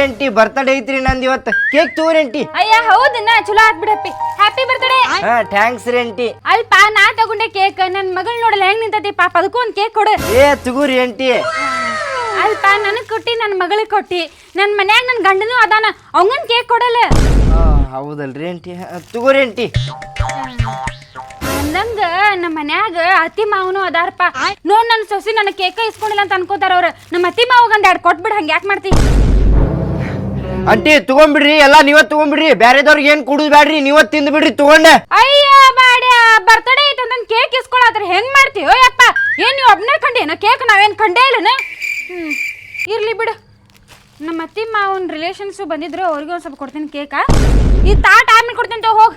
Aunty birthday ಐತ್ರಿ ನಂದು ಇವತ್ತು ಕೇಕ್ ತಗೋರಿ ಆಂಟಿ. ಅಯ್ಯ ಹೌದನ್ನ ಚಲೋ ಆತ್ ಬಿಡಪ್ಪಿ. Happy birthday. ಹಾ ಥ್ಯಾಂಕ್ಸ್ ರೀ ಆಂಟಿ. ಅಲ್ಪ ನಾ ತಗೊಂಡೆ ಕೇಕ್ ನನ್ ಮಗಳ್ ನೋಡಲ್ಲ ಹೆಂಗ್ ನಿಂತತಿ ಪಾಪ ಅದಕ್ಕೂ ಒಂದ್ ಕೇಕ್ ಕೊಡು. ಏ ತಗೋರಿ ಆಂಟಿ. ಅಲ್ಪ ನನಗ್ ಕೊಟ್ಟಿ ನನ್ ಮಗಳಿಗೆ ಕೊಟ್ಟಿ ನನ್ ಮನ್ಯಾಗ ನನ್ ಗಂಡನೂ ಅದಾನ ಅವಂಗನ್ ಕೇಕ್ ಕೊಡಲ್ಲ. ಹೌದಲ್ರಿ ಆಂಟಿ ತಗೋರಿ ಆಂಟಿ. ಅಂದಂಗ ನಮ್ಮ ಮನ್ಯಾಗ ಅತ್ತಿ ಮಾವನು ಅದಾರಪ್ಪ. ನೋಡ್ ನನ್ ಸೊಸಿ ನನ್ನ ಕೇಕ ಇಸ್ಕೊಂಡಿಲ್ಲ ಅಂತ ಅನ್ಕೋತಾರ ಅವ್ರ. ನಮ್ಮ ಅತ್ತಿ ಮಾವಗ ಒಂದ್ 2 ಕೊಟ್ಬಿಡ್ ಹಂಗ ಯಾಕೆ ಮಾಡ್ತಿ ಆಂಟಿ ತಗೊಂಡ್ಬಿಡ್ರಿ ಎಲ್ಲಾ ನೀವ ತಗೊಂಡ್ಬಿಡ್ರಿ ಬ್ಯಾರೆದವ್ರಿಗೆ ಏನ್ ಕುಡುದ್ ಬ್ಯಾಡ್ರಿ ನೀವ ತಿಂದ್ ಬಿಡ್ರಿ ತಗೊಂಡೆ. ಅಯ್ಯ ಬಾಡ್ಯ ಬರ್ತಡೇ ಐತೆ ಅಂತ ಕೇಕ್ ಇಸ್ಕೊಳತ್ರ ಹೆಂಗ್ ಮಾಡ್ತೀವೋ ಯಪ್ಪ. ಏನ್ ನೀವ್ ಒಬ್ನೇ ಕಂಡೇನ ಕೇಕ್ ನಾವೇನ್ ಕಂಡೇ ಇಲ್ಲನ. ಇರ್ಲಿ ಬಿಡು ನಮ್ಮ ಅತ್ತಿ ಮಾವನ್ ರಿಲೇಷನ್ಸ್ ಬಂದಿದ್ರು ಅವ್ರಿಗೆ ಒಂದ್ ಸ್ವಲ್ಪ ಕೊಡ್ತೀನಿ ಕೇಕ. ಈ ತಾಟ್ ಆಮೇಲೆ ಕೊಡ್ತೀನಿ ಹೋಗ್.